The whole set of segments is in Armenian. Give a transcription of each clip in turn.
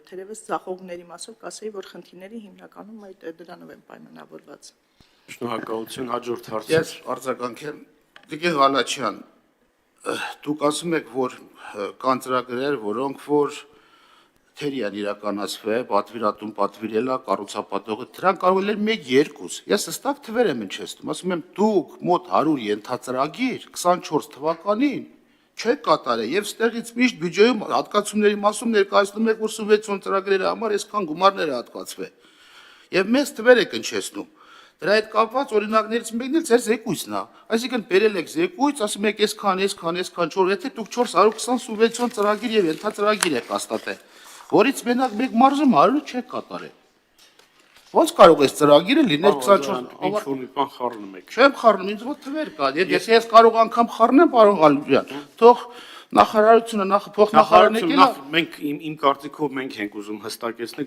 թերևս ցախողների մասով կասեի, որ խնդիրների հիմնականում այդ դրանով են պայմանավորված։ Շնորհակալություն, հաջորդ հարցը։ Ես արձագանքեմ, Տիկին Ղալաչյան, դուք ասում եք, որ կան ծրագրեր, որոնք որ թերիան իրականացվել, պատվիրատուն պատվիրելա, կառուցապատողը, դրանք կարող են 1-2։ Ես հստակ թվեր եմ ընչեցնում, ասում եմ, դուք մոտ 100 ենթածրագիր 24 թվականին չեք կատարել եւ ստեղից միշտ բյուջեում հատկացումների մասում ներկայացնում եք, որ սուբվենցիոն ծրագրերի համար այսքան գումարներ է հատկացվել։ Եվ մեծ թվեր եք ընչեցնում։ Դրա հետ կապված օրինակներից մեկն էլ ձեր զեկույցն է։ Այսինքն բերել եք զեկույց, ասում եք այսքան, 4, եթե դուք 420 սուբվենցիոն ծրագիր եւ ենթածրագիր եք հաստատել, որից մենակ մեկ մարզում 100 չեք կատարել։ Ոնց կարող է ծրագիրը լինել 24 ինչ-որ մի բան խառնում եք։ Չեմ խառնում, ինձ մոտ թվեր կա։ Եվ եթե ես կարող անգամ խառնեմ, պարոն Ղալուբյան, թող նախարարությունը փոխնախարարն եկել է։ Մենք իմ կարծիքով մենք ենք ուզում հստակեցնել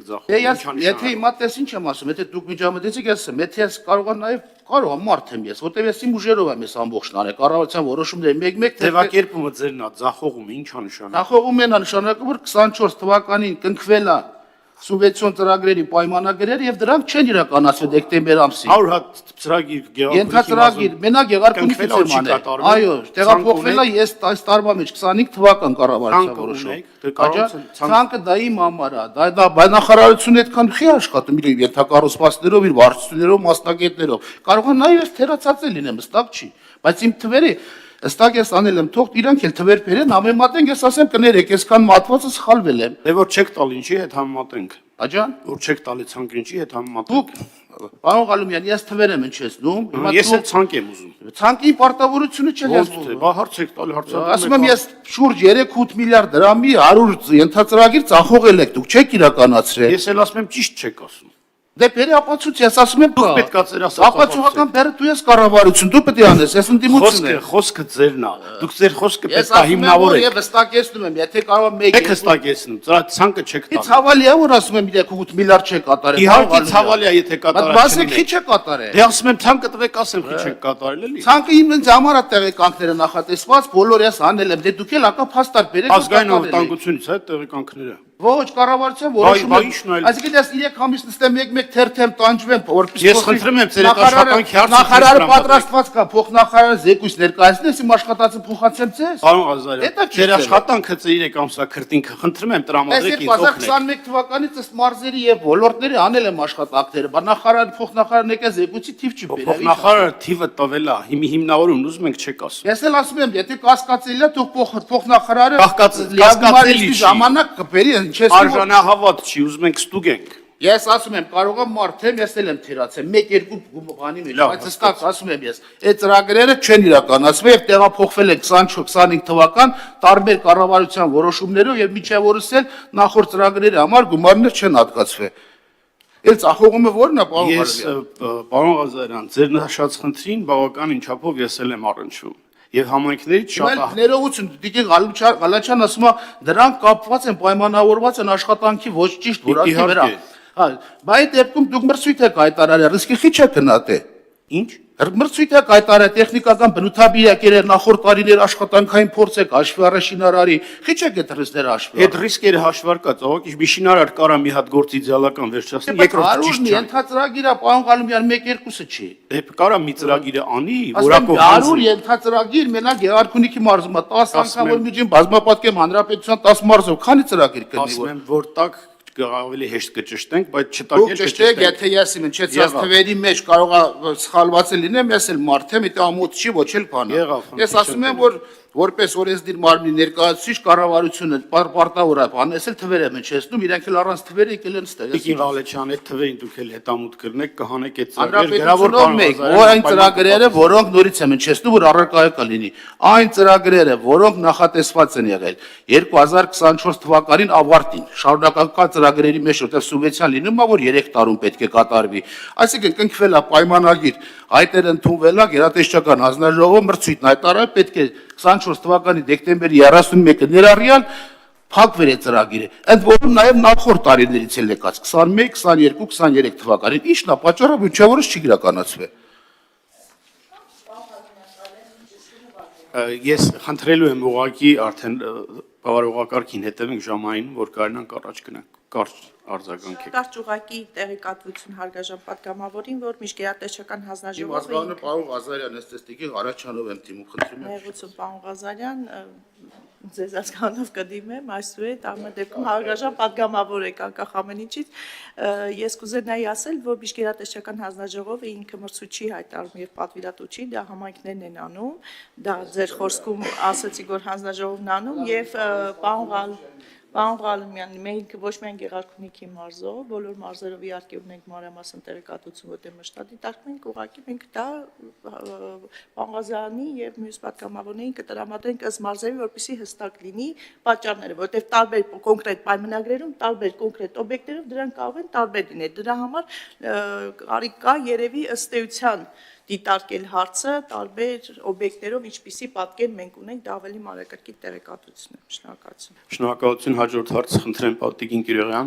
Եթե հիմա տես ինչ եմ ասում, եթե դուք միջամտեցիք, ես ասեմ, եթե ես կարող եմ նաև կարող եմ մարդ եմ ես, որտեղ ես իմ ուժերով եմ ես ամբողջն արել, կառավարության որոշումները մեկ-մեկ ձևակերպումը ձերն է, ձախողումը ի՞նչ է նշանակում։ Ձախողումն է նշանակում, որ 24 թվականին կնքվել է սուբվենցիոն ծրագրերի պայմանագրերը եւ դրանք չեն իրականացվել դեկտեմբեր ամսին։ 100 հատ ծրագիր Ենթածրագիր, մենակ Գեղարքունիքից եմ անել։ Այո, տեղափոխվել է ես այս տարվա մեջ 25 թվական կառավարության որոշում։ Ցանկը դա իմ համար է, դա նախարարությունը այդքան չի աշխատում իր ենթակառուցվածքներով, իր վարչություններով, մասնագետներով։ Կարող է նաեւ թերացած լինեմ, հստակ չի, բայց իմ թվերը Ըստակ ես անել եմ, թող իրանք էլ թվեր բերեն, համեմատենք, ես ասեմ կներեք, այսքան մատվածը սխալվել եմ։ Դե որ չեք տալ ինչի հետ համեմատենք։ Աջան։ Որ չեք տալի ցանկը ինչի հետ համեմատենք։ Պարոն Ղալումյան, ես թվեր եմ ընչեցնում։ Ես էլ ցանկ եմ ուզում։ Ցանկի պարտավորությունը չէ ես ուզում։ Բա հարց եք տալի, հարցադրում եք։ Ասում եմ ես շուրջ 3-8 միլիարդ դրամի 100 ենթածրագիր ծախողել եք, դուք չեք իրականացրել։ Ես էլ ասում եմ ճիշտ չեք ասում։ Դե բերի ապացույց, ես ասում եմ դուք պետք է ձեր ասած ապացուցական բերը դու ես կառավարություն, դու պետք է անես, ես ընդդիմություն եմ։ Խոսքը ձերն է։ Դուք ձեր խոսքը պետք է հիմնավորեք։ Ես վստակեցնում եմ, եթե կարող եմ 1 Եք հստակեցնում, ցանկը չեք տալ։ Ի ցավալի է որ ասում եմ 3-8 միլիարդ չեք կատարել։ Իհարկե ցավալի է, եթե կատարել չեք։ Բայց քիչ է կատարել։ Դե ասում եմ ցանկը տվեք, ասեմ քիչ եք կատարել էլի։ Ցանկը ինձ համար է տեղեկանքները նախատեսված, բոլոր ես անել եմ, դե դուք էլ ակա փաստար բերեք։ Ազգային անվտանգությունից է տեղեկանքները։ Ոչ, կառավարության որոշումը։ Այսինքն ես 3 ամիս նստեմ մեկ-մեկ թերթեմ տանջվեմ, որպես Ես խնդրում եմ ձեր աշխատանքի հարցը։ Նախարարը պատրաստված կա, փոխնախարարը զեկույց ներկայացնես, իմ աշխատածը փոխանցեմ ձեզ։ Պարոն Ղազարյան, ձեր աշխատանքը 3 ամսա քրտինքը խնդրում եմ տրամադրեք ինձ օգնեք։ 2021 թվականից ըստ մարզերի եւ ոլորտների անել եմ աշխատանքները, բայց նախարարը փոխնախարարն եկա զեկույցի թիվ չի բերել։ Փոխնախարարը թիվը տվել է, հիմնավորումն ուզում ենք չեք ասում։ Ես էլ ասում եմ, եթե կասկածելի է, թող փոխնախարարը կասկածելի չի։ Ժամանակ կբերի, ինչես արժանահավատ չի, ուզում ենք ստուգենք։ Ես ասում եմ, կարող եմ մարդ եմ, ես էլ եմ թերացել, 1-2 բանի մեջ, բայց հստակ ասում եմ ես, այդ ծրագրերը չեն իրականացվել եւ տեղափոխվել են 24-25 թվական տարբեր կառավարության որոշումներով եւ միջև օրս էլ նախորդ ծրագրերի համար գումարներ չեն հատկացվել։ Էլ ցախողումը ո՞րն է, պարոն Ղազարյան։ Ես, պարոն Ղազարյան, ձեր նշած խնդրին բավականին չափով ես էլ եմ առնչվում։ Եւ համայնքներից շատ է։ Ներողություն, Տիկին Ղալաչյան ասում է, դրանք կապված են, պայմանավորված են աշխատանքի ոչ ճիշտ որակի վրա։ Բայց այդ դեպքում դուք մրցույթ եք հայտարարել, ռիսկի քիչ է գնահատել։ Ինչ։ Մրցույթ եք հայտարարել, տեխնիկական բնութաբիրակեր նախորդ տարիներ աշխատանքային փորձ եք հաշվի առ շինարարի, քիչ է այդ ռիսկները հաշվի։ Այդ ռիսկերը հաշվարկած, ողոք մի շինարար կարա մի հատ գործ իդեալական վերջացնի, երկրորդ ճիշտ չէ։ Ենթածրագիր է, պարոն Ղալումյան, 1-2-ը չի։ Դե կարա մի ծրագիրը անի, որակով 100 ենթածրագիր, մենակ Գեղարքունիքի մարզում է 10 անգամ որ միջին բազմապատկեմ հանրապետության 10 մարզով, քանի ծրագիր կնի։ Ասում եմ, որ տակ ավելի հեշտ կճշտենք, բայց չտակ էլ կճշտենք, եթե ես իմ ինչեց ես թվերի մեջ կարող է սխալված լինեմ, ես էլ մարդ եմ, դա ամոթ չի, ոչ էլ բան։ Ես ասում եմ, որ որպես օրենսդիր մարմնի ներկայացուցիչ կառավարությունը պարտավոր է բանես էլ թվեր եմ ընչեցնում, իրենք էլ առանց թվերի եկել են ստեղ։ Տիկին Ղալաչյան, այդ թվերին դուք էլ հետամուտ կրնեք, կհանեք այդ ծրագրերը, որ այն ծրագրերը, որոնք նորից եմ ընչեցնում, որ առարկայական լինի։ Այն ծրագրերը, որոնք նախատեսված են եղել 2024 թվականին ավարտին, շարունակական ծրագրերի մեջ որտեղ սուբվենցիան լինում է, որ 3 տարում պետք է կատարվի։ Այսինքն կնքվել է պայմանագիր, հայտեր ընդունվել է գերատեսչական հանձնաժողով մրցույթն հայտարարել, պետք է 24 թվականի դեկտեմբերի 31-ը ներառյալ փակվեր է ծրագիրը։ Ընդ որում նաև նախորդ տարիներից էլ եկած 21, 22, 23 թվականին ի՞նչն է պատճառը, որ չորս չի իրականացվել։ Ես խնդրելու եմ ուղղակի արդեն բավարարողակարգին հետևենք ժամային, որ կարողանանք առաջ գնանք։ կարճ արձագանք եք։ Կարճ ուղղակի տեղեկատվություն հարգաժան պատգամավորին, որ Միջգերատեսչական Իմ հանձնաժողովը ազգանունը պարոն Ղազարյան, estetistiky Ղարաչանով եմ դիմում, խնդրում եմ։ Ներողություն, պարոն Ղազարյան, ձեզ ազգանով կդիմեմ, այսուհետ ամեն դեպքում հարգաժան պատգամավոր եք անկախ ամեն ինչից։ Ես կուզենայի ասել, որ Միջգերատեսչական հանձնաժողովը ինքը մրցույթ չի հայտարարում եւ պատվիրատու չի, դա համայնքներն են անում, դա ձեր խոսքում ասացիք, որ հանձնաժողովն անում եւ Պարոն Ղալումյան, մենք ոչ միայն Գեղարքունիքի մարզով, բոլոր մարզերով իհարկե ունենք մանրամասն տեղեկատվություն, որտեղ մշտադիտարկում ենք, ուղղակի մենք դա պարոն Ղազարյանի եւ մյուս պատգամավորներին կտրամադրենք ըստ մարզերի, որպեսզի հստակ լինի պատճառները, որտեղ տարբեր կոնկրետ պայմանագրերում, տարբեր կոնկրետ օբյեկտերով դրանք կարող են տարբեր լինել։ Դրա համար կարիք կա երևի ըստ էության դիտարկել հարցը տարբեր օբյեկտերով, ինչպիսի պատկեր մենք ունենք, դա ավելի մանրակրկիտ տեղեկատվություն է։ Շնորհակալություն։ Շնորհակալություն, հաջորդ հարց խնդրեմ Պատիկին Կիրեղյան։